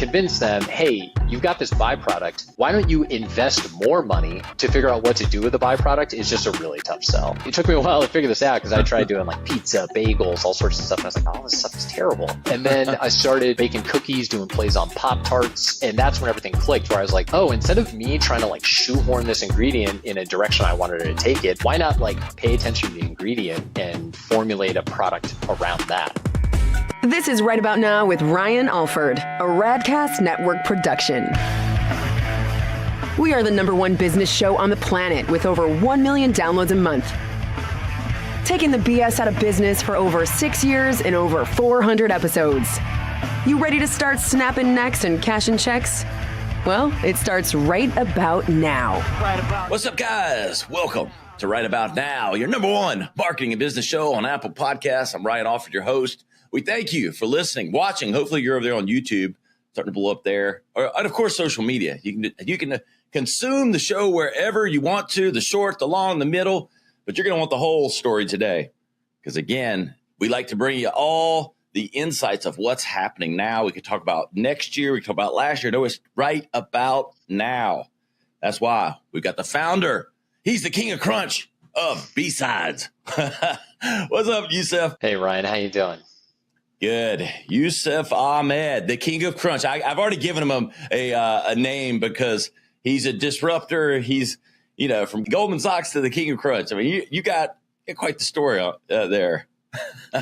convince them, hey, you've got this byproduct. Why don't you invest more money to figure out what to do with the byproduct? Is just a really tough sell. It took me a while to figure this out because I tried doing like pizza, bagels, all sorts of stuff. And I was like, oh, this stuff is terrible. And then I started baking cookies, doing plays on Pop-Tarts. And that's when everything clicked, where I was like, oh, instead of me trying to like shoehorn this ingredient in a direction I wanted to take it, why not like pay attention to the ingredient and formulate a product around that? This is Right About Now with Ryan Alford, a Radcast Network production. We are the #1 business show on the planet with over 1 million downloads a month. Taking the BS out of business for over 6 years and over 400 episodes. You ready to start snapping necks and cashing checks? Well, it starts right about now. What's up, guys? Welcome to Right About Now, your #1 marketing and business show on Apple Podcasts. I'm Ryan Alford, your host. We thank you for listening, watching. Hopefully you're over there on YouTube, starting to blow up there. And of course, social media. You can consume the show wherever you want to, the short, the long, the middle, but you're going to want the whole story today. Because again, we like to bring you all the insights of what's happening now. We could talk about next year. We could talk about last year. No, it's right about now. That's why we've got the founder. He's the king of crunch of B-Sides. What's up, Yousef? Hey, Ryan, how you doing? Good. Yousuf Ahmed, the king of crunch. I've already given him a name because he's a disruptor. He's, from Goldman Sachs to the king of crunch. I mean, you got quite the story there.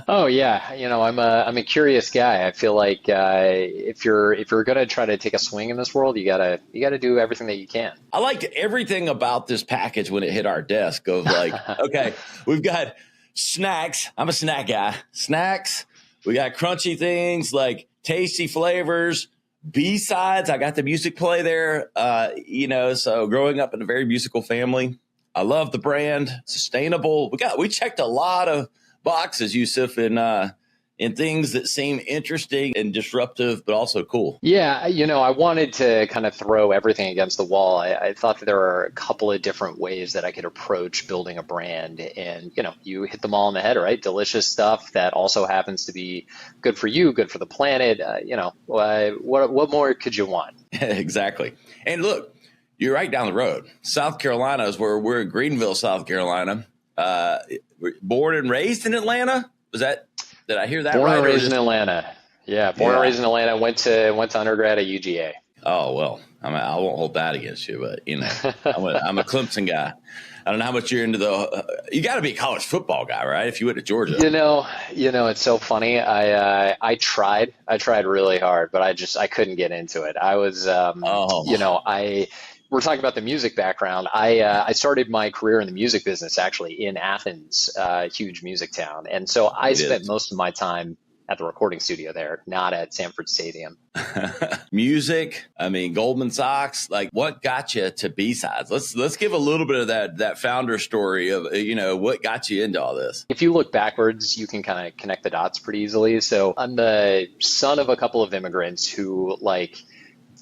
Oh yeah, I'm a curious guy. I feel like if you're gonna try to take a swing in this world, you gotta do everything that you can. I liked everything about this package when it hit our desk. Of like, okay, we've got snacks. I'm a snack guy. Snacks. We got crunchy things like tasty flavors, B-sides. I got the music play there. So growing up in a very musical family, I love the brand. Sustainable. We checked a lot of boxes, Yousef, in things that seem interesting and disruptive, but also cool. Yeah, I wanted to kind of throw everything against the wall. I thought that there are a couple of different ways that I could approach building a brand. And, you hit them all on the head, right? Delicious stuff that also happens to be good for you, good for the planet. What more could you want? Exactly. And look, you're right down the road. South Carolina is where we're in Greenville, South Carolina. Born and raised in Atlanta? Did I hear that right? Born and raised in Atlanta. Yeah, born and raised in Atlanta. Went to undergrad at UGA. Oh, well, I won't hold that against you, but I'm a Clemson guy. I don't know how much you're into you got to be a college football guy, right? If you went to Georgia. It's so funny. I tried really hard, but I couldn't get into it. I was, we're talking about the music background. I started my career in the music business actually in Athens, huge music town. And so I spent most of my time at the recording studio there, not at Sanford Stadium. Music, Goldman Sachs, like what got you to B-Sides? Let's give a little bit of that founder story of, what got you into all this. If you look backwards, you can kind of connect the dots pretty easily. So I'm the son of a couple of immigrants who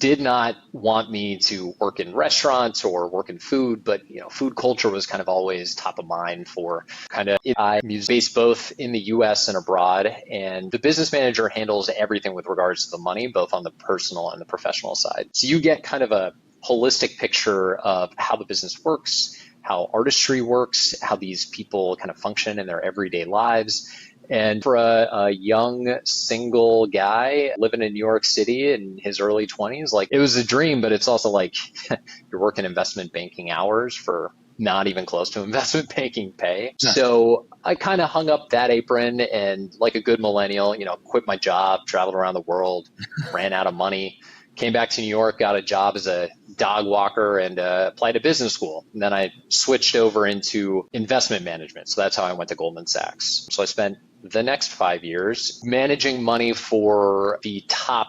did not want me to work in restaurants or work in food, but food culture was kind of always top of mind for I'm based both in the US and abroad, and the business manager handles everything with regards to the money, both on the personal and the professional side. So you get kind of a holistic picture of how the business works, how artistry works, how these people kind of function in their everyday lives. And for a young single guy living in New York City in his early 20s, it was a dream, but it's also you're working investment banking hours for not even close to investment banking pay. So I kind of hung up that apron and like a good millennial, quit my job, traveled around the world, ran out of money, came back to New York, got a job as a dog walker and applied to business school. And then I switched over into investment management. So that's how I went to Goldman Sachs. So I spent the next 5 years managing money for the top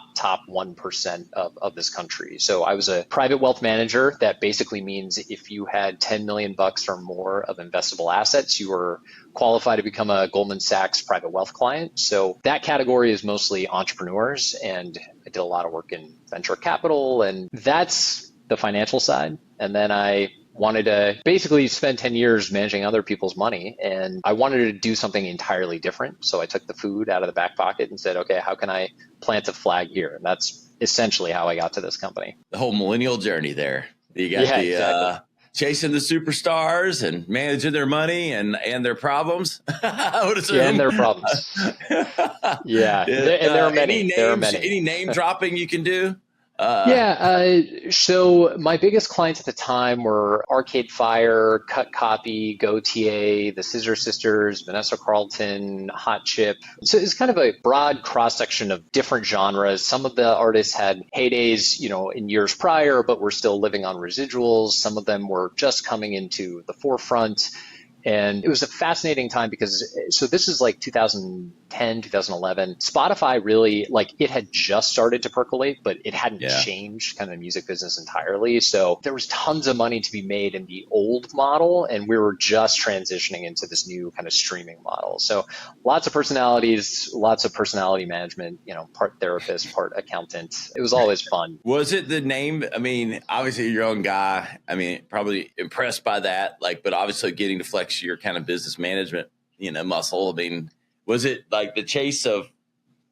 1% of this country. So I was a private wealth manager. That basically means if you had 10 million bucks or more of investable assets, you were qualified to become a Goldman Sachs private wealth client. So that category is mostly entrepreneurs, and I did a lot of work in venture capital, and that's the financial side. And then I wanted to basically spend 10 years managing other people's money. And I wanted to do something entirely different. So I took the food out of the back pocket and said, okay, how can I plant a flag here? And that's essentially how I got to this company. The whole millennial journey there. You got exactly. Chasing the superstars and managing their money and their problems. I would assume. Yeah, and their problems. Yeah, and there are many. Any name dropping you can do? So my biggest clients at the time were Arcade Fire, Cut Copy, Go TA, the Scissor Sisters, Vanessa Carlton, Hot Chip. So it's kind of a broad cross section of different genres. Some of the artists had heydays, in years prior, but were still living on residuals. Some of them were just coming into the forefront. And it was a fascinating time because, so this is like 2010, 2011. Spotify really, it had just started to percolate, but it hadn't changed kind of the music business entirely. So there was tons of money to be made in the old model, and we were just transitioning into this new kind of streaming model. So lots of personalities, lots of personality management, part therapist, part accountant. It was always fun. Was it the name? I mean, obviously you're your own guy. I mean, probably impressed by that, but obviously getting to flex your kind of business management, muscle. I mean, was it like the chase of,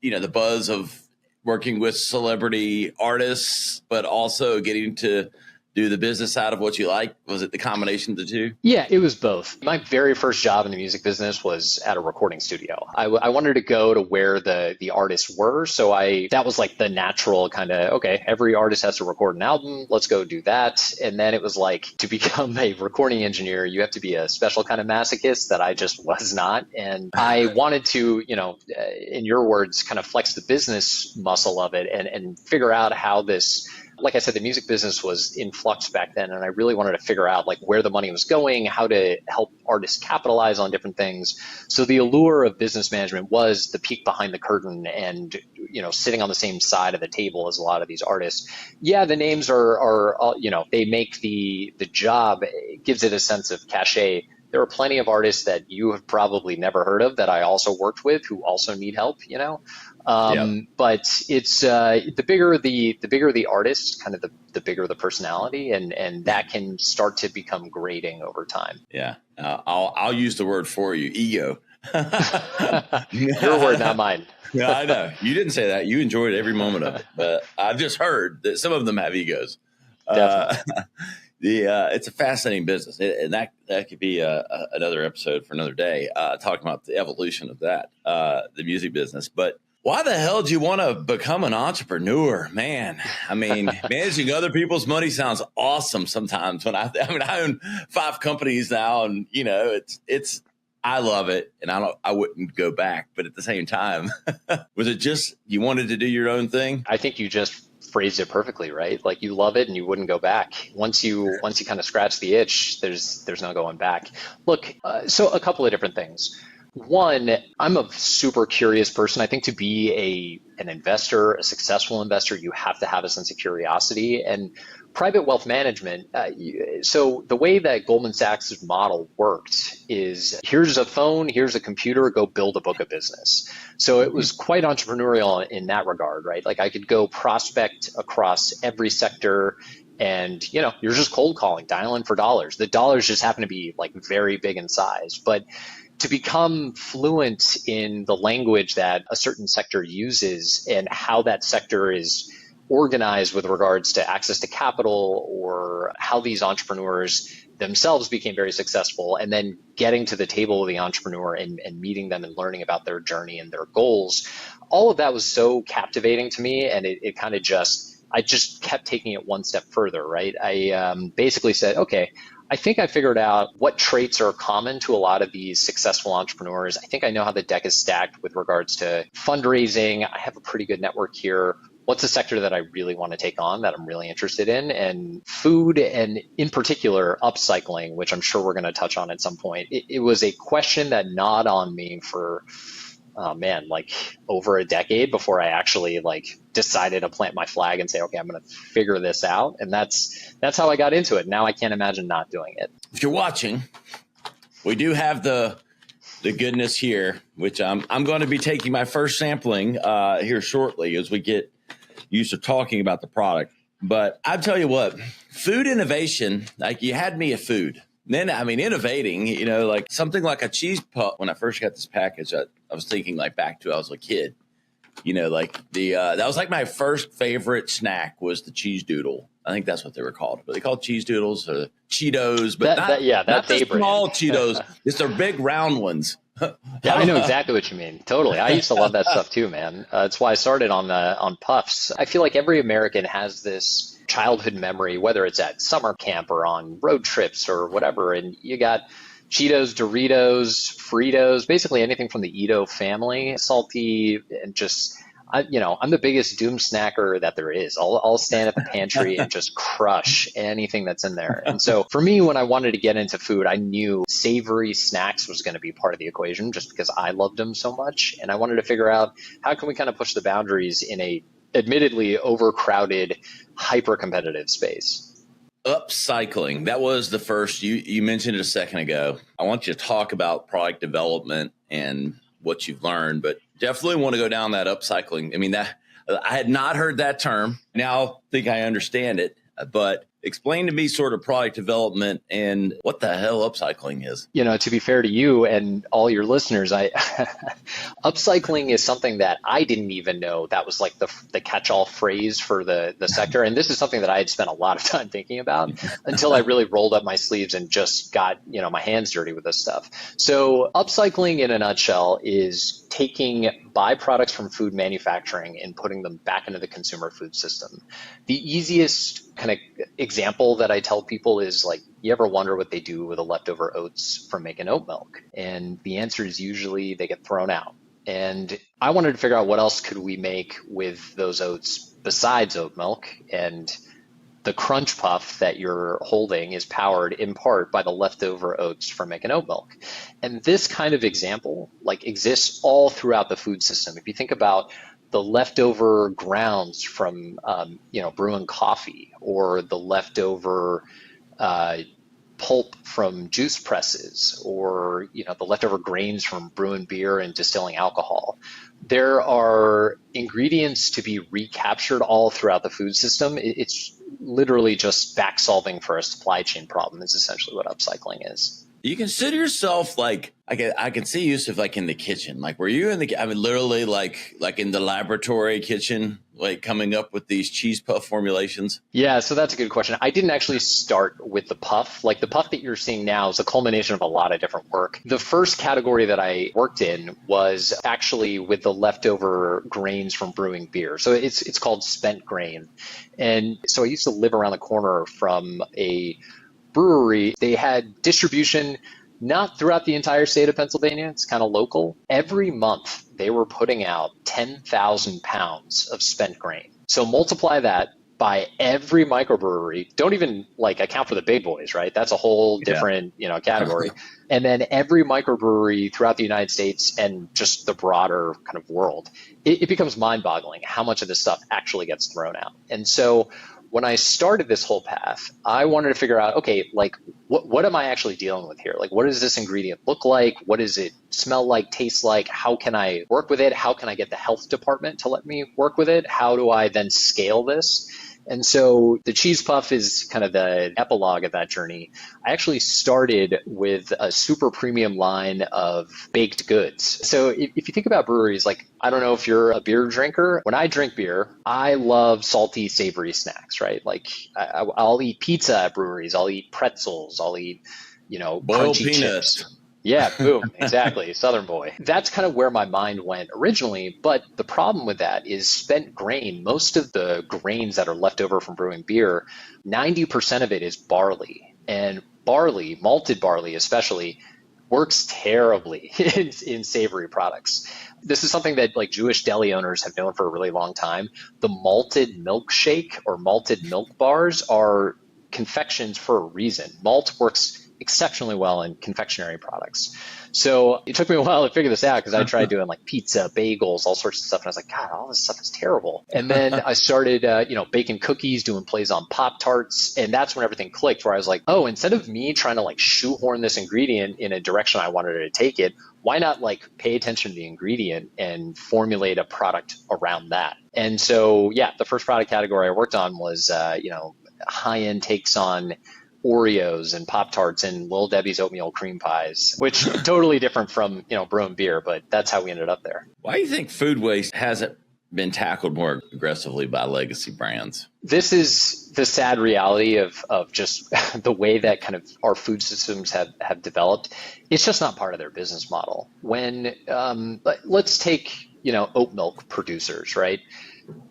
the buzz of working with celebrity artists, but also getting to do the business side of what you like? Was it the combination of the two? Yeah, it was both. My very first job in the music business was at a recording studio. I wanted to go to where the artists were. So that was like the natural kind of, okay, every artist has to record an album. Let's go do that. And then it was like, to become a recording engineer, you have to be a special kind of masochist that I just was not. And I wanted to, in your words, kind of flex the business muscle of it and figure out how this, like I said, the music business was in flux back then, and I really wanted to figure out where the money was going, how to help artists capitalize on different things. So the allure of business management was the peek behind the curtain and, sitting on the same side of the table as a lot of these artists. Yeah, the names are they make the job, it gives it a sense of cachet. There are plenty of artists that you have probably never heard of that I also worked with who also need help, But it's the bigger the artist, kind of the bigger the personality, and that can start to become grating over time. Yeah, I'll use the word for you, ego. Your word, not mine. Yeah, I know. You didn't say that. You enjoyed every moment of it, but I've just heard that some of them have egos. Definitely. It's a fascinating business, and that could be another episode for another day, talking about the evolution of that, the music business. But why the hell do you want to become an entrepreneur, man? I mean, managing other people's money sounds awesome sometimes. I own 5 companies now, and it's I love it, and I wouldn't go back. But at the same time, was it just you wanted to do your own thing? I think you just phrased it perfectly, right? You love it and you wouldn't go back. Once you kind of scratch the itch, there's no going back. Look, so a couple of different things. One, I'm a super curious person. I think to be an investor, a successful investor, you have to have a sense of curiosity. And private wealth management, so the way that Goldman Sachs' model worked is here's a phone, here's a computer, go build a book of business. So it was quite entrepreneurial in that regard, right? I could go prospect across every sector and, you're just cold calling, dialing for dollars. The dollars just happen to be very big in size. But to become fluent in the language that a certain sector uses and how that sector is organized with regards to access to capital or how these entrepreneurs themselves became very successful, and then getting to the table of the entrepreneur and meeting them and learning about their journey and their goals, all of that was so captivating to me. And it kind of I just kept taking it one step further, right? I basically said, okay, I think I figured out what traits are common to a lot of these successful entrepreneurs. I think I know how the deck is stacked with regards to fundraising. I have a pretty good network here. What's a sector that I really want to take on that I'm really interested in? And food, and in particular, upcycling, which I'm sure we're going to touch on at some point. It was a question that gnawed on me for, over a decade before I actually decided to plant my flag and say, okay, I'm going to figure this out. And that's how I got into it. Now I can't imagine not doing it. If you're watching, we do have the goodness here, which I'm going to be taking my first sampling here shortly as we get used to talking about the product. But I'll tell you what, food innovation, like you had me at food. Then, I mean, innovating, like something like a cheese puff. When I first got this package, I was thinking like back to I was a kid, like that was like my first favorite snack was the cheese doodle. I think that's what they were called. But they called cheese doodles or Cheetos, but not the small Cheetos. It's their big round ones. Yeah, I know exactly what you mean. Totally. I used to love that stuff too, man. That's why I started on puffs. I feel like every American has this childhood memory, whether it's at summer camp or on road trips or whatever. And you got Cheetos, Doritos, Fritos, basically anything from the Edo family, salty and just, I'm the biggest doom snacker that there is. I'll stand at the pantry and just crush anything that's in there. And so for me, when I wanted to get into food, I knew savory snacks was going to be part of the equation just because I loved them so much. And I wanted to figure out how can we kind of push the boundaries in a admittedly overcrowded, hyper-competitive space. Upcycling. That was the first, you mentioned it a second ago. I want you to talk about product development and what you've learned, but definitely want to go down that upcycling. I mean, that I had not heard that term. Now I think I understand it, but explain to me sort of product development and what the hell upcycling is. To be fair to you and all your listeners, upcycling is something that I didn't even know that was like the catch-all phrase for the sector. And this is something that I had spent a lot of time thinking about until I really rolled up my sleeves and just got, my hands dirty with this stuff. So upcycling in a nutshell is taking byproducts from food manufacturing and putting them back into the consumer food system. The easiest kind of example that I tell people is like, you ever wonder what they do with the leftover oats from making oat milk? And the answer is usually they get thrown out. And I wanted to figure out what else could we make with those oats besides oat milk. And the crunch puff that you're holding is powered in part by the leftover oats from making oat milk. And this kind of example exists all throughout the food system. If you think about the leftover grounds from brewing coffee, or the leftover pulp from juice presses, or the leftover grains from brewing beer and distilling alcohol. There are ingredients to be recaptured all throughout the food system. It's literally just back solving for a supply chain problem is essentially what upcycling is. You consider yourself like, I can see Yousef like in the kitchen. Like, were you in the, literally like in the laboratory kitchen, like coming up with these cheese puff formulations? Yeah, so that's a good question. I didn't actually start with the puff. Like the puff that you're seeing now is a culmination of a lot of different work. The first category that I worked in was actually with the leftover grains from brewing beer. So it's called spent grain. And so I used to live around the corner from a brewery. They had distribution not throughout the entire state of Pennsylvania. It's kind of local. Every month they were putting out 10,000 pounds of spent grain. So multiply that by every microbrewery. Don't even account for the big boys, right? That's a whole different category. And then every microbrewery throughout the United States and just the broader kind of world, it becomes mind-boggling how much of this stuff actually gets thrown out. And so when I started this whole path, I wanted to figure out, okay, what am I actually dealing with here? What does this ingredient look like? What does it smell like, taste like? How can I work with it? How can I get the health department to let me work with it? How do I then scale this? And so the cheese puff is kind of the epilogue of that journey. I actually started with a super premium line of baked goods. So if you think about breweries, I don't know if you're a beer drinker. When I drink beer, I love salty, savory snacks, right? I'll eat pizza at breweries. I'll eat pretzels. I'll eat, boiled crunchy peanuts. chips. Yeah, boom, exactly, Southern boy. That's kind of where my mind went originally, but the problem with that is spent grain. Most of the grains that are left over from brewing beer, 90% of it is barley. And barley, malted barley especially, works terribly in savory products. This is something that Jewish deli owners have known for a really long time. The malted milkshake or malted milk bars are confections for a reason. Malt works exceptionally well in confectionery products. So it took me a while to figure this out because I tried doing like pizza, bagels, all sorts of stuff. And I was like, God, all this stuff is terrible. And then I started, baking cookies, doing plays on Pop-Tarts. And that's when everything clicked, where I was like, oh, instead of me trying to like shoehorn this ingredient in a direction I wanted it to take it, why not like pay attention to the ingredient and formulate a product around that? And so, yeah, the first product category I worked on was, high-end takes on Oreos and Pop-Tarts and Little Debbie's oatmeal cream pies, which totally different from, brewing beer, but that's how we ended up there. Why do you think food waste hasn't been tackled more aggressively by legacy brands? This is the sad reality of just the way that kind of our food systems have developed. It's just not part of their business model. When, let's take, oat milk producers, right?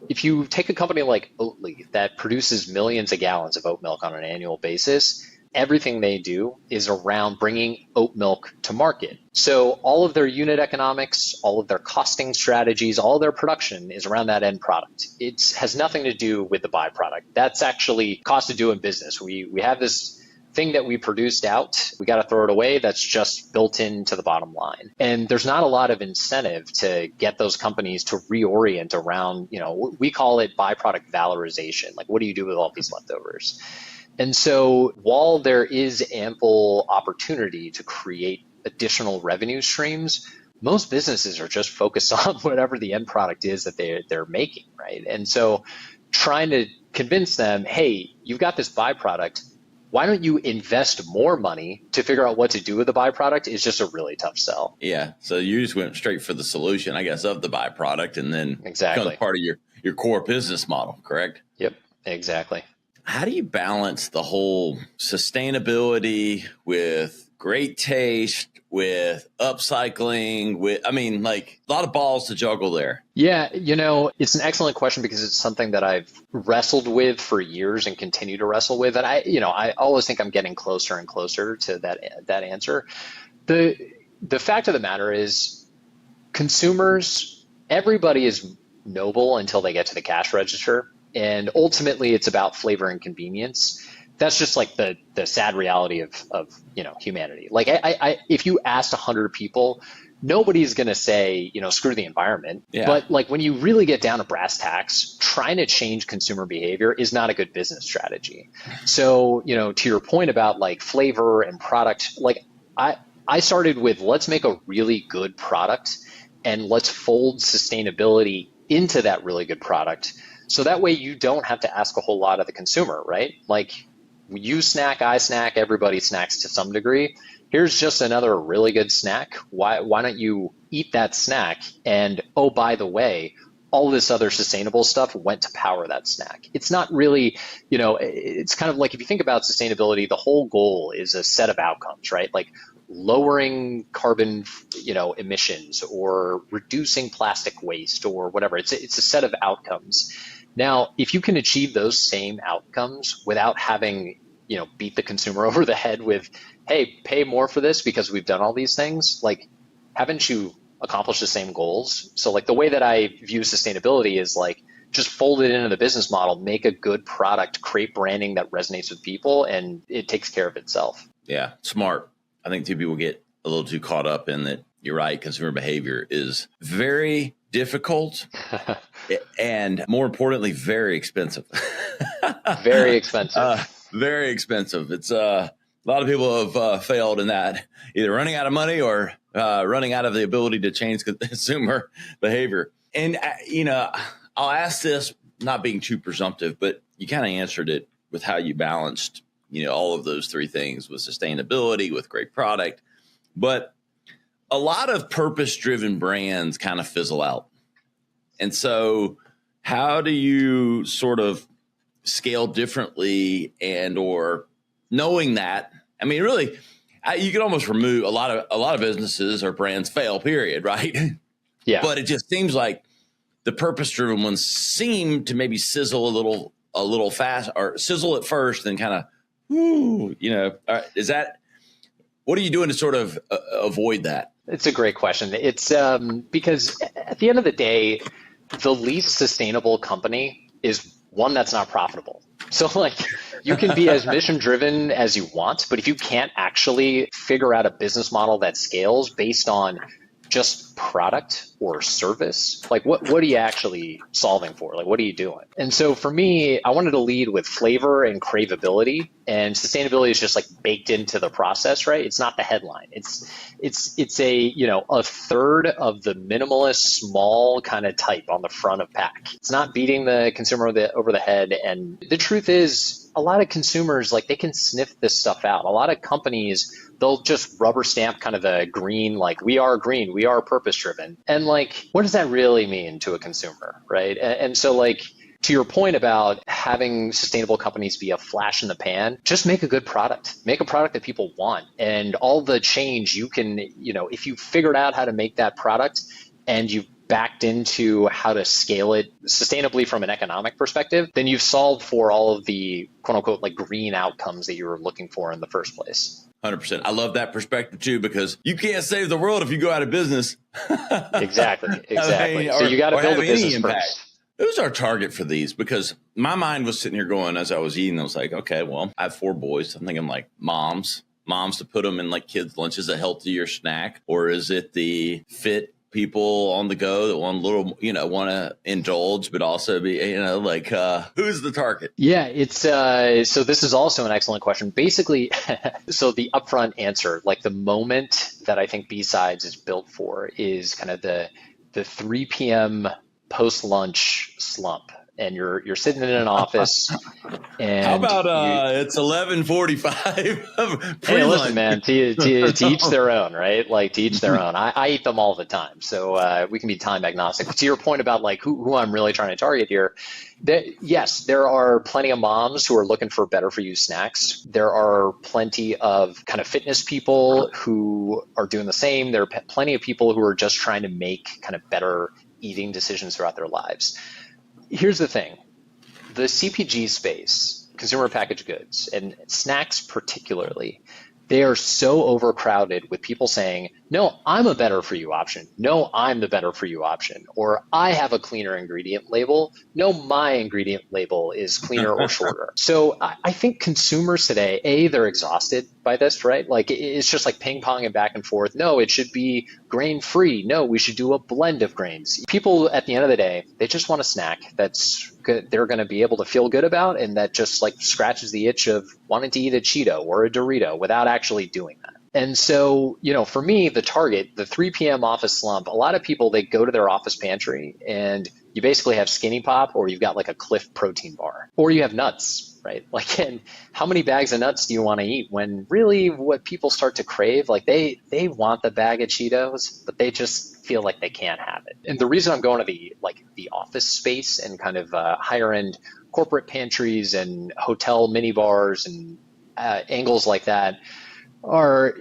If you take a company like Oatly that produces millions of gallons of oat milk on an annual basis, everything they do is around bringing oat milk to market. So all of their unit economics, all of their costing strategies, all of their production is around that end product. It has nothing to do with the byproduct. That's actually cost of doing business. We have this thing that we produced out, we got to throw it away. That's just built into the bottom line. And there's not a lot of incentive to get those companies to reorient around, we call it byproduct valorization. Like, what do you do with all these leftovers? And so while there is ample opportunity to create additional revenue streams, most businesses are just focused on whatever the end product is that they're making, right? And so trying to convince them, hey, you've got this byproduct, why don't you invest more money to figure out what to do with the byproduct is just a really tough sell. Yeah. So you just went straight for the solution, I guess, of the byproduct, and then exactly becomes part of your core business model, correct? Yep, exactly. How do you balance the whole sustainability with great taste, with upcycling, a lot of balls to juggle there? Yeah, it's an excellent question because it's something that I've wrestled with for years and continue to wrestle with. And I always think I'm getting closer and closer to that answer. The fact of the matter is consumers, everybody is noble until they get to the cash register. And ultimately it's about flavor and convenience. That's just like the sad reality of humanity. Like if you asked 100 people, nobody's going to say, screw the environment. Yeah. But like when you really get down to brass tacks, trying to change consumer behavior is not a good business strategy. So, to your point about like flavor and product, like I started with let's make a really good product and let's fold sustainability into that really good product. So that way you don't have to ask a whole lot of the consumer, right? Like you snack, I snack, everybody snacks to some degree. Here's just another really good snack. Why don't you eat that snack? And oh, by the way, all this other sustainable stuff went to power that snack. It's not really, it's kind of like if you think about sustainability, the whole goal is a set of outcomes, right? Like lowering carbon, emissions or reducing plastic waste or whatever. It's a set of outcomes. Now, if you can achieve those same outcomes without having, beat the consumer over the head with, hey, pay more for this because we've done all these things, like, haven't you accomplished the same goals? So like the way that I view sustainability is like, just fold it into the business model, make a good product, create branding that resonates with people, and it takes care of itself. Yeah, smart. I think people get a little too caught up in that. You're right. Consumer behavior is very difficult and more importantly, very expensive. Very expensive. Very expensive. It's a lot of people have failed in that, either running out of money or running out of the ability to change consumer behavior. And, I'll ask this, not being too presumptive, but you kind of answered it with how you balanced, all of those three things with sustainability, with great product. But a lot of purpose-driven brands kind of fizzle out. And so how do you sort of scale differently and or knowing that? I mean, really, you could almost remove a lot of businesses or brands fail, period, right? Yeah. But it just seems like the purpose-driven ones seem to maybe sizzle a little fast or sizzle at first, then kind of, is that, what are you doing to sort of avoid that? It's a great question. It's because at the end of the day, the least sustainable company is one that's not profitable. So like you can be as mission driven as you want, but if you can't actually figure out a business model that scales based on just product or service, like what are you actually solving for? Like what are you doing? And so for me, I wanted to lead with flavor and craveability, and sustainability is just like baked into the process, right? It's not the headline. It's a, you know, a third of the minimalist small kind of type on the front of pack. It's not beating the consumer over the head. And the truth is, a lot of consumers, like they can sniff this stuff out. A lot of companies, they'll just rubber stamp kind of the green, like we are green, we are purpose driven. And like, what does that really mean to a consumer, right? And so like, to your point about having sustainable companies be a flash in the pan, just make a good product. Make a product that people want. And all the change you can, you know, if you figured out how to make that product and you've backed into how to scale it sustainably from an economic perspective, then you've solved for all of the quote unquote like green outcomes that you were looking for in the first place. 100%. I love that perspective too, because you can't save the world if you go out of business. Exactly. I mean, So you got to build a business impact. first. Who's our target for these? Because my mind was sitting here going, as I was eating, I was like, okay, well, I have 4 boys. I'm thinking like moms to put them in like kids' lunches, a healthier snack, or is it the fit people on the go that want a little, you know, want to indulge, but also be, you know, like, who's the target? Yeah, it's, so this is also an excellent question. Basically, so the upfront answer, like the moment that I think B-Sides is built for is kind of the 3 p.m. post-lunch slump. And you're sitting in an office, and how about it's 11:45? Hey, listen, man, to each their own, right? Like to each their own. I eat them all the time, so we can be time agnostic. But to your point about like who I'm really trying to target here, yes, there are plenty of moms who are looking for better for you snacks. There are plenty of kind of fitness people who are doing the same. There are plenty of people who are just trying to make kind of better eating decisions throughout their lives. Here's the thing, the CPG space, consumer packaged goods, and snacks particularly, they are so overcrowded with people saying, no, I'm a better for you option. No, I'm the better for you option. Or I have a cleaner ingredient label. No, my ingredient label is cleaner or shorter. So I think consumers today, they're exhausted by this, right? Like it's just like ping ponging back and forth. No, it should be grain free. No, we should do a blend of grains. People at the end of the day, they just want a snack that's good, they're going to be able to feel good about, and that just like scratches the itch of wanting to eat a Cheeto or a Dorito without actually doing that. And so, you know, for me, the target, the 3 p.m. office slump, a lot of people, they go to their office pantry and you basically have Skinny Pop, or you've got like a Cliff protein bar, or you have nuts, right? Like, and how many bags of nuts do you want to eat when really what people start to crave, like they want the bag of Cheetos, but they just feel like they can't have it. And the reason I'm going to the office space and kind of higher end corporate pantries and hotel mini bars and angles like that are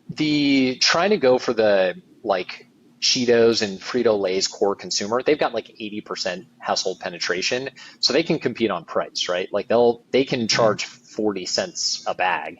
the trying to go for the like Cheetos and Frito-Lay's core consumer. They've got like 80% household penetration, so they can compete on price, right? Like they can charge 40 cents a bag.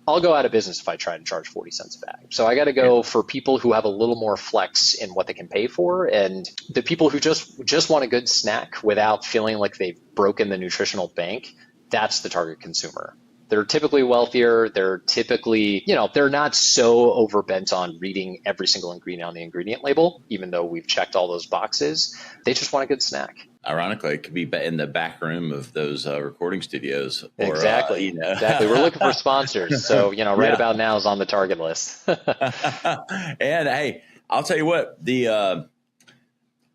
I'll go out of business if I try to charge 40 cents a bag. So I got to go for people who have a little more flex in what they can pay for, and the people who just want a good snack without feeling like they've broken the nutritional bank. That's the target consumer. They're typically wealthier. They're typically, you know, they're not so overbent on reading every single ingredient on the ingredient label, even though we've checked all those boxes. They just want a good snack. Ironically, it could be in the back room of those recording studios. Or, exactly. You know. Exactly. We're looking for sponsors. So, you know, right about now is on the target list. And hey, I'll tell you what, I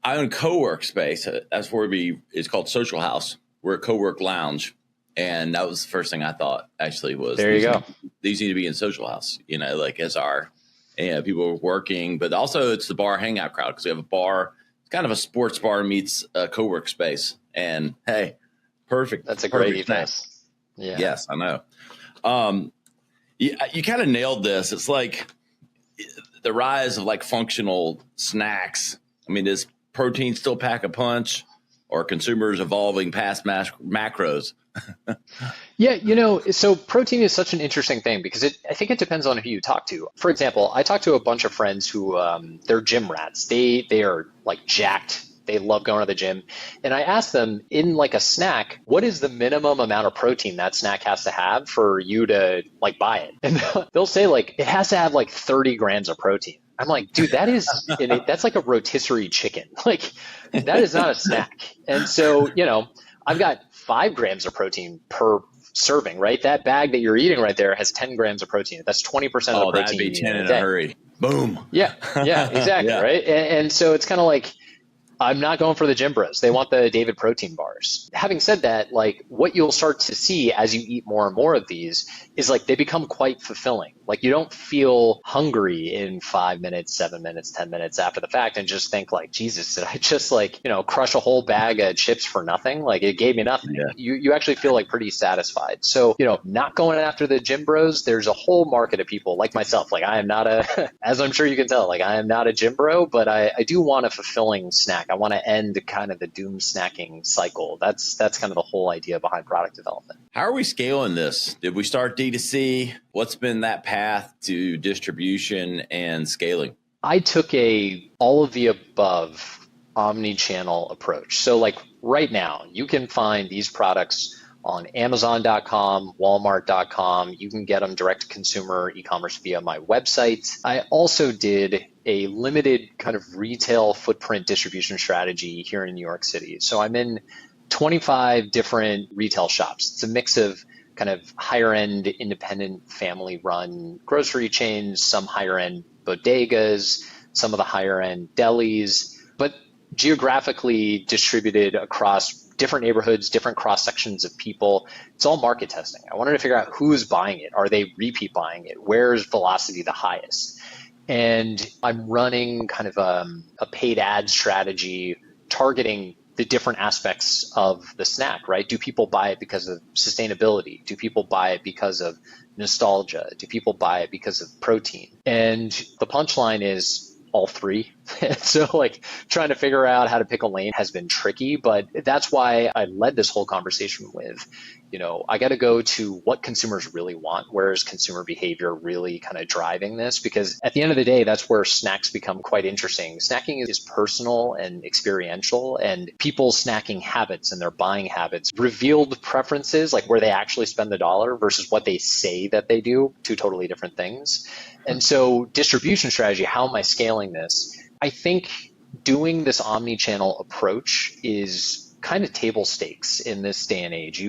own co-work space. That's where it's called Social House. We're a co-work lounge. And that was the first thing I thought actually was, there you go. These need to be in Social House, you know, like as our, people are working, but also it's the bar hangout crowd, because we have a bar. It's kind of a sports bar meets a co-work space. And hey, perfect. That's a great ethos. Yeah. Yes, I know. You kind of nailed this. It's like the rise of like functional snacks. I mean, does protein still pack a punch, or consumers evolving past macros? Yeah, you know, so protein is such an interesting thing because I think it depends on who you talk to. For example, I talked to a bunch of friends who they're gym rats. They are like jacked They love going to the gym. And I asked them, in like a snack, what is the minimum amount of protein that snack has to have for you to like buy it? And they'll say like, it has to have like 30 grams of protein. I'm like, dude, that's like a rotisserie chicken. Like, that is not a snack. And so, I've got 5 grams of protein per serving, right? That bag that you're eating right there has 10 grams of protein. That's 20% of the protein. That'd be 10 in a hurry. Boom. Yeah, exactly, yeah. Right? And so it's kind of like, I'm not going for the gym bros. They want the David protein bars. Having said that, like what you'll start to see as you eat more and more of these is like they become quite fulfilling. Like you don't feel hungry in 5 minutes, 7 minutes, 10 minutes after the fact and just think like, Jesus, did I just like, crush a whole bag of chips for nothing? Like it gave me nothing. Yeah. You actually feel like pretty satisfied. So, not going after the gym bros, there's a whole market of people like myself. Like I am not as I'm sure you can tell, like I am not a gym bro, but I do want a fulfilling snack. I want to end kind of the doom snacking cycle. That's kind of the whole idea behind product development. How are we scaling this? Did we start D2C? What's been that path to distribution and scaling? I took all of the above omni-channel approach. So like right now, you can find these products on Amazon.com, Walmart.com. You can get them direct to consumer e-commerce via my website. I also did a limited kind of retail footprint distribution strategy here in New York City. So I'm in 25 different retail shops. It's a mix of kind of higher end, independent, family run grocery chains, some higher end bodegas, some of the higher end delis, but geographically distributed across different neighborhoods, different cross sections of people. It's all market testing. I wanted to figure out who's buying it. Are they repeat buying it? Where's velocity the highest? And I'm running kind of a paid ad strategy targeting the different aspects of the snack, right? Do people buy it because of sustainability? Do people buy it because of nostalgia? Do people buy it because of protein? And the punchline is all three. So like trying to figure out how to pick a lane has been tricky, but that's why I led this whole conversation with, I got to go to what consumers really want. Where is consumer behavior really kind of driving this? Because at the end of the day, that's where snacks become quite interesting. Snacking is personal and experiential, and people's snacking habits and their buying habits, revealed preferences, like where they actually spend the dollar versus what they say that they do, two totally different things. And so distribution strategy, how am I scaling this? I think doing this omni-channel approach is kind of table stakes in this day and age.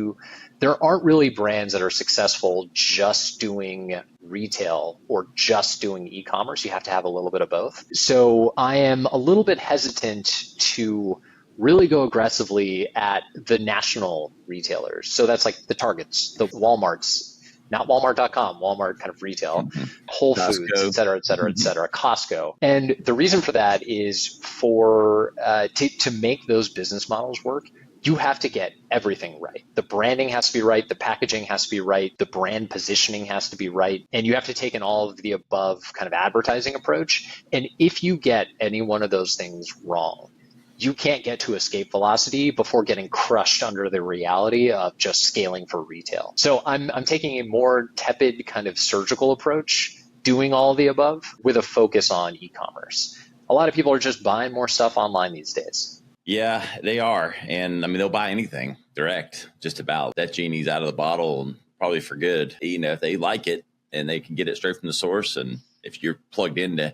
There aren't really brands that are successful just doing retail or just doing e-commerce. You have to have a little bit of both. So I am a little bit hesitant to really go aggressively at the national retailers. So that's like the Targets, the Walmarts, not Walmart.com, Walmart kind of retail, Whole Foods, et cetera, Costco. And the reason for that is to make those business models work, you have to get everything right. The branding has to be right. The packaging has to be right. The brand positioning has to be right. And you have to take an all of the above kind of advertising approach. And if you get any one of those things wrong, you can't get to escape velocity before getting crushed under the reality of just scaling for retail. So I'm taking a more tepid kind of surgical approach, doing all of the above with a focus on e-commerce. A lot of people are just buying more stuff online these days. Yeah, they are. And I mean, they'll buy anything direct, just about. That genie's out of the bottle and probably for good. If they like it and they can get it straight from the source. And if you're plugged into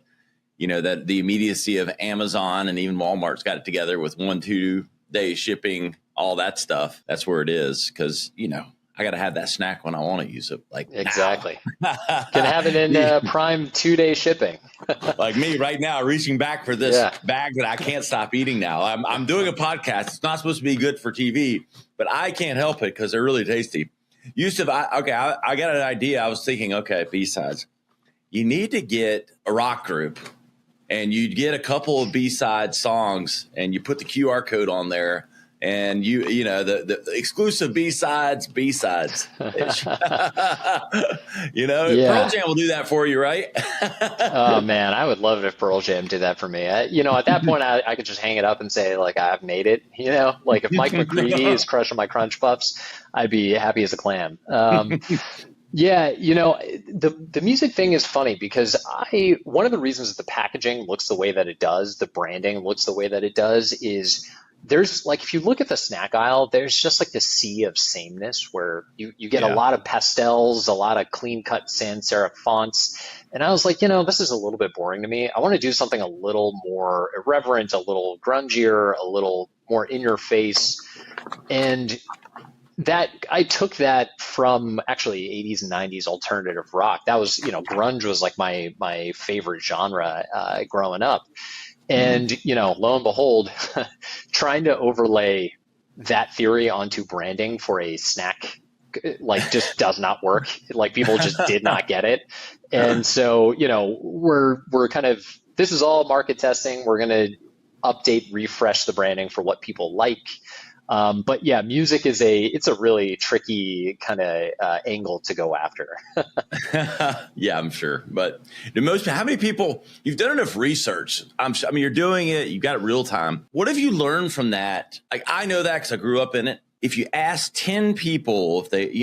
that the immediacy of Amazon and even Walmart's got it together with 1-2 day shipping, all that stuff. That's where it is. Cause I got to have that snack when I want to use it. Like exactly. Can have it in prime 2-day shipping. Like me right now, reaching back for this bag that I can't stop eating now. I'm doing a podcast. It's not supposed to be good for TV, but I can't help it because they're really tasty. Yousef, I got an idea. I was thinking, B-sides. You need to get a rock group. And you get a couple of B-side songs and you put the QR code on there and the exclusive B-sides. Yeah. Pearl Jam will do that for you, right? Oh man, I would love it if Pearl Jam did that for me. At that point I could just hang it up and say like, I've made it, like if Mike McCready is crushing my Crunch Puffs, I'd be happy as a clam. Yeah, the music thing is funny because one of the reasons that the packaging looks the way that it does, the branding looks the way that it does, is there's like if you look at the snack aisle, there's just like this sea of sameness where you get a Yeah. lot of pastels, a lot of clean cut sans serif fonts. And I was like, this is a little bit boring to me. I want to do something a little more irreverent, a little grungier, a little more in your face. And that I took that from actually 80s and 90s alternative rock. That was, grunge was like my favorite genre growing up. Mhm. And, lo and behold, trying to overlay that theory onto branding for a snack like just does not work. Like people just did not get it. And so, we're kind of this is all market testing. We're going to update, refresh the branding for what people like. But yeah, music it's a really tricky kind of angle to go after. Yeah, I'm sure. But how many people, you've done enough research. I mean, you're doing it, you've got it real time. What have you learned from that? Like, I know that because I grew up in it. If you ask 10 people if they, do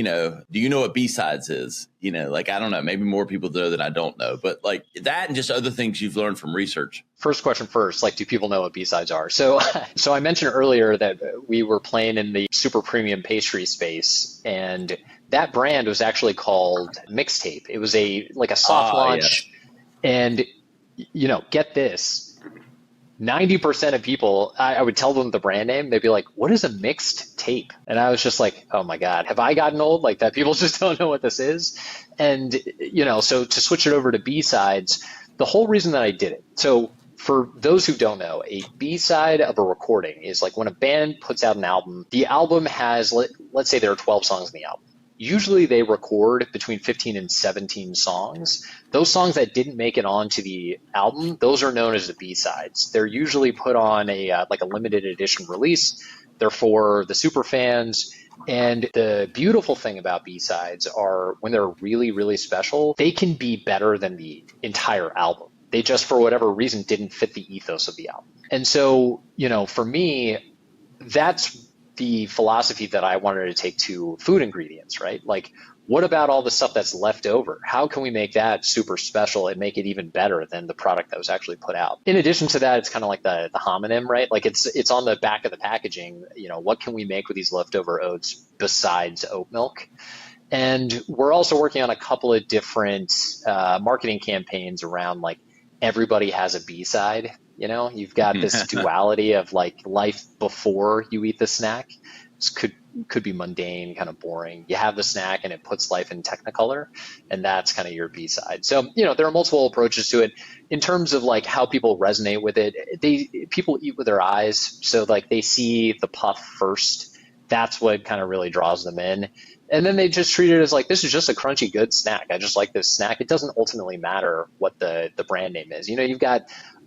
you know what B-sides is? Like, I don't know, maybe more people know than I don't know, but like that and just other things you've learned from research. First question first, like, do people know what B-sides are? So I mentioned earlier that we were playing in the super premium pastry space, and that brand was actually called Mixtape. It was like a soft launch, Yes. and get this. 90% of people, I would tell them the brand name, they'd be like, what is a mixed tape? And I was just like, oh my God, have I gotten old like that? People just don't know what this is. And, so to switch it over to B-sides, the whole reason that I did it. So for those who don't know, a B-side of a recording is like when a band puts out an album, the album has, let's say there are 12 songs in the album. Usually they record between 15 and 17 songs. Those songs that didn't make it onto the album, those are known as the B-sides. They're usually put on a limited edition release. They're for the super fans. And the beautiful thing about B-sides are when they're really, really special, they can be better than the entire album. They just, for whatever reason, didn't fit the ethos of the album. And so, for me, that's the philosophy that I wanted to take to food ingredients, right? Like, what about all the stuff that's left over? How can we make that super special and make it even better than the product that was actually put out? In addition to that, it's kind of like the homonym, right? Like it's on the back of the packaging. What can we make with these leftover oats besides oat milk? And we're also working on a couple of different marketing campaigns around like everybody has a B-side. You've got this duality of like life before you eat the snack. This could be mundane, kind of boring. You have the snack and it puts life in Technicolor, and that's kind of your B-side. So, there are multiple approaches to it. In terms of like how people resonate with it, people eat with their eyes. So like they see the puff first. That's what kind of really draws them in. And then they just treat it as like, this is just a crunchy, good snack. I just like this snack. It doesn't ultimately matter what the brand name is. You've got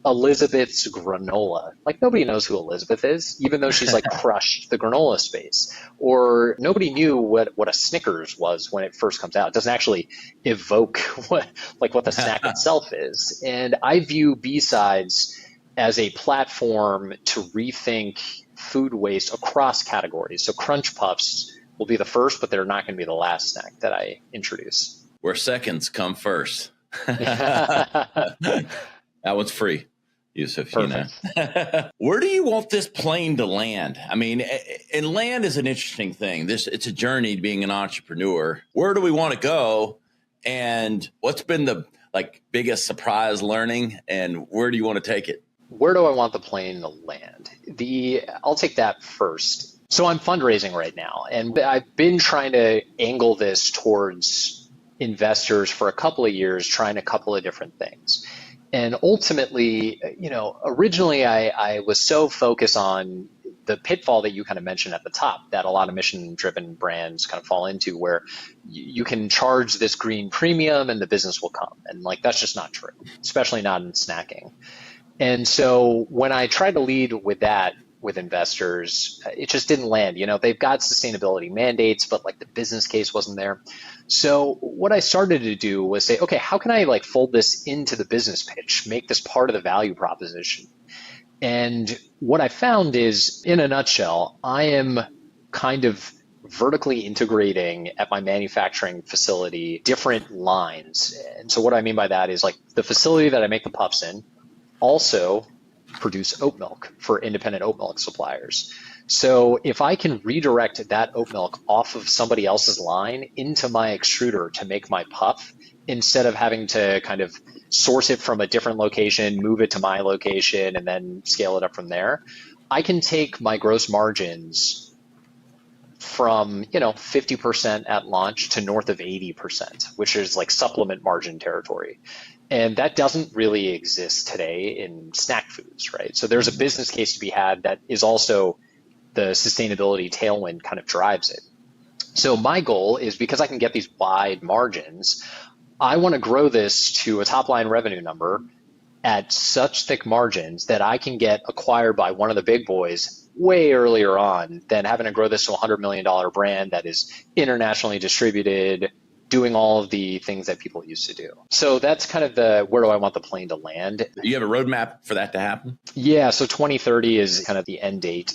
Elizabeth's granola. Like nobody knows who Elizabeth is, even though she's like crushed the granola space. Or nobody knew what a Snickers was when it first comes out. It doesn't actually evoke what the snack itself is. And I view B-sides as a platform to rethink food waste across categories. So Crunch Puffs will be the first, but they're not going to be the last snack that I introduce. Where seconds come first. That one's free, Yousef. Perfect. Where do you want this plane to land? I mean, and land is an interesting thing. It's a journey to being an entrepreneur. Where do we want to go? And what's been the biggest surprise learning? And where do you want to take it? Where do I want the plane to land? I'll take that first. So I'm fundraising right now, and I've been trying to angle this towards investors for a couple of years, trying a couple of different things. And ultimately, originally I was so focused on the pitfall that you kind of mentioned at the top that a lot of mission-driven brands kind of fall into, where you can charge this green premium and the business will come. And that's just not true, especially not in snacking. And so when I tried to lead with that with investors, it just didn't land. They've got sustainability mandates, but the business case wasn't there. So what I started to do was say, okay, how can I fold this into the business pitch, make this part of the value proposition? And what I found is, in a nutshell, I am kind of vertically integrating at my manufacturing facility different lines. And so what I mean by that is like the facility that I make the puffs in also produce oat milk for independent oat milk suppliers. So if I can redirect that oat milk off of somebody else's line into my extruder to make my puff, instead of having to kind of source it from a different location, move it to my location, and then scale it up from there, I can take my gross margins from 50% at launch to north of 80%, which is like supplement margin territory. And that doesn't really exist today in snack foods, right? So there's a business case to be had that is also the sustainability tailwind kind of drives it. So my goal is, because I can get these wide margins, I want to grow this to a top line revenue number at such thick margins that I can get acquired by one of the big boys way earlier on than having to grow this to a $100 million brand that is internationally distributed, doing all of the things that people used to do. So that's kind of the, where do I want the plane to land? You have a roadmap for that to happen? Yeah, so 2030 is kind of the end date.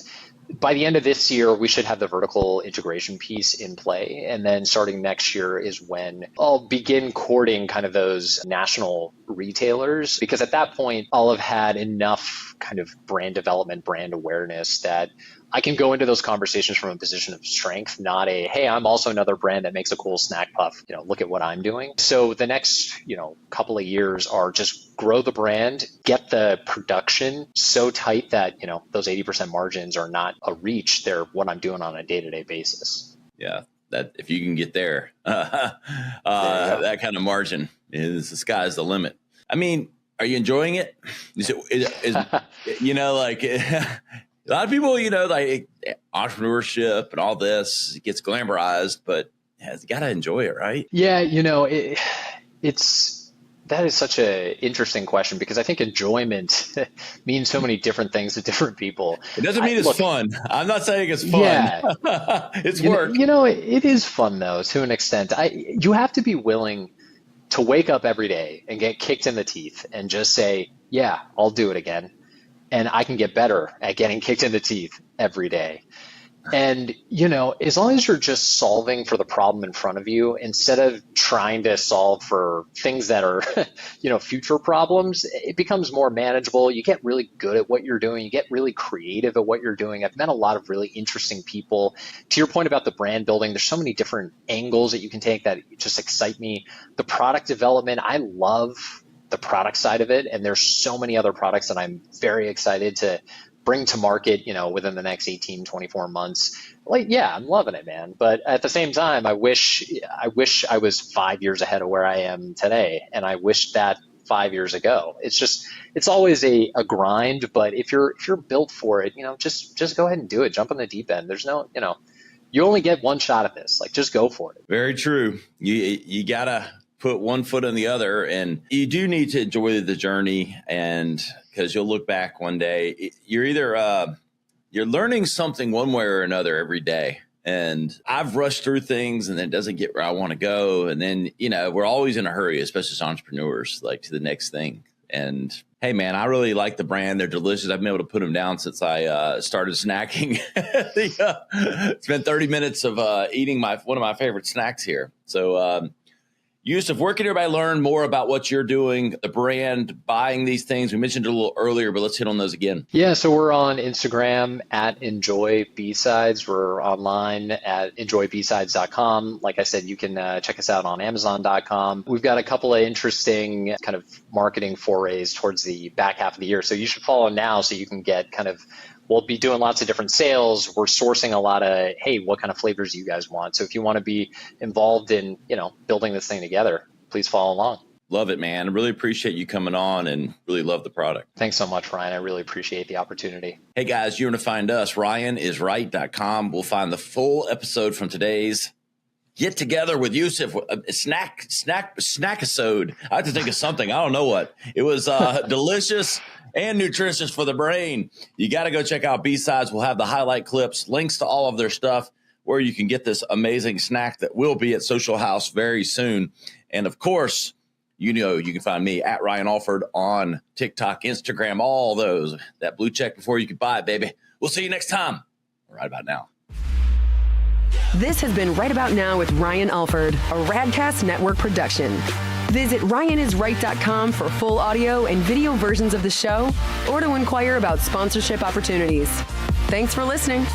By the end of this year, we should have the vertical integration piece in play. And then starting next year is when I'll begin courting kind of those national retailers, because at that point, I'll have had enough kind of brand development, brand awareness that I can go into those conversations from a position of strength, not a, hey, I'm also another brand that makes a cool snack puff. Look at what I'm doing. So the next, couple of years are just grow the brand, get the production so tight that, those 80% margins are not a reach. They're what I'm doing on a day-to-day basis. Yeah. That if you can get there, that kind of margin is the sky's the limit. I mean, are you enjoying it? A lot of people, like entrepreneurship and all this, it gets glamorized, but you got to enjoy it, right? Yeah, that is such an interesting question, because I think enjoyment means so many different things to different people. It doesn't mean it's fun. I'm not saying it's fun. Yeah. It's work. It is fun, though, to an extent. You have to be willing to wake up every day and get kicked in the teeth and just say, yeah, I'll do it again. And I can get better at getting kicked in the teeth every day. And, as long as you're just solving for the problem in front of you, instead of trying to solve for things that are, future problems, it becomes more manageable. You get really good at what you're doing. You get really creative at what you're doing. I've met a lot of really interesting people. To your point about the brand building, there's so many different angles that you can take that just excite me. The product development, I love the product side of it. And there's so many other products that I'm very excited to bring to market, within the next 18, 24 months. I'm loving it, man. But at the same time, I wish I was 5 years ahead of where I am today. And I wish that 5 years ago. It's always a grind, but if you're built for it, just go ahead and do it. Jump on the deep end. There's no, you only get one shot at this. Just go for it. Very true. You gotta put one foot in the other, and you do need to enjoy the journey. And because you'll look back one day, you're either you're learning something one way or another every day. And I've rushed through things and then it doesn't get where I want to go. And then, we're always in a hurry, especially as entrepreneurs, to the next thing. And hey, man, I really like the brand. They're delicious. I've been able to put them down since I started snacking. It's been 30 minutes of eating one of my favorite snacks here. So, Yousef, where can everybody learn more about what you're doing, the brand, buying these things? We mentioned it a little earlier, but let's hit on those again. Yeah, so we're on Instagram at Enjoy B-Sides. We're online at enjoybsides.com. Like I said, you can check us out on amazon.com. We've got a couple of interesting kind of marketing forays towards the back half of the year. So you should follow now so you can get we'll be doing lots of different sales. We're sourcing a lot of, hey, what kind of flavors do you guys want? So if you want to be involved in, building this thing together, please follow along. Love it, man. I really appreciate you coming on and really love the product. Thanks so much, Ryan. I really appreciate the opportunity. Hey, guys, you're going to find us, ryanisright.com. We'll find the full episode from today's Get Together with Yousef, a snack-isode. I have to think of something. I don't know what. It was delicious and nutritious for the brain. You got to go check out B-Sides. We'll have the highlight clips, links to all of their stuff, where you can get this amazing snack that will be at Social House very soon. And of course, you can find me at Ryan Alford on TikTok, Instagram, all those. That blue check before you can buy it, baby. We'll see you next time. Right about now. This has been Right About Now with Ryan Alford, a Radcast Network production. Visit ryanisright.com for full audio and video versions of the show or to inquire about sponsorship opportunities. Thanks for listening.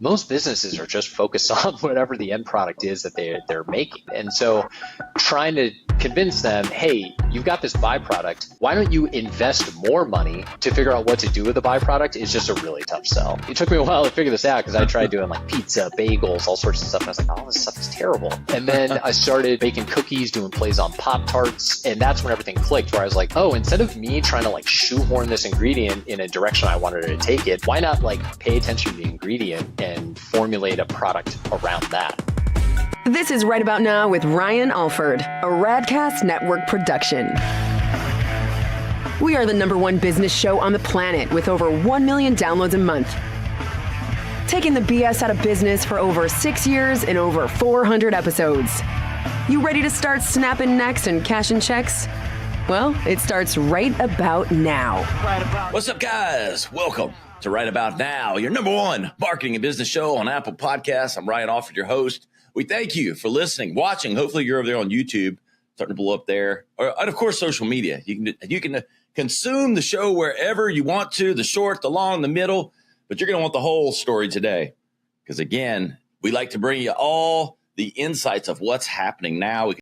Most businesses are just focused on whatever the end product is that they're making. And so trying to convince them, hey, you've got this byproduct. Why don't you invest more money to figure out what to do with the byproduct is just a really tough sell. It took me a while to figure this out because I tried doing like pizza, bagels, all sorts of stuff. And I was like, oh, this stuff is terrible. And then I started baking cookies, doing plays on Pop-Tarts. And that's when everything clicked where I was like, oh, instead of me trying to like shoehorn this ingredient in a direction I wanted to take it, why not like pay attention to the ingredient and formulate a product around that? This is Right About Now with Ryan Alford, a Radcast Network production. We are the #1 business show on the planet with over 1 million downloads a month. Taking the BS out of business for over 6 years and over 400 episodes. You ready to start snapping necks and cashing checks? Well, it starts right about now. What's up, guys? Welcome to Right About Now, your #1 marketing and business show on Apple Podcasts. I'm Ryan Alford, your host. We thank you for listening, watching. Hopefully you're over there on YouTube, starting to blow up there. And of course, social media. You can consume the show wherever you want to, the short, the long, the middle, but you're going to want the whole story today. Because again, we like to bring you all the insights of what's happening now.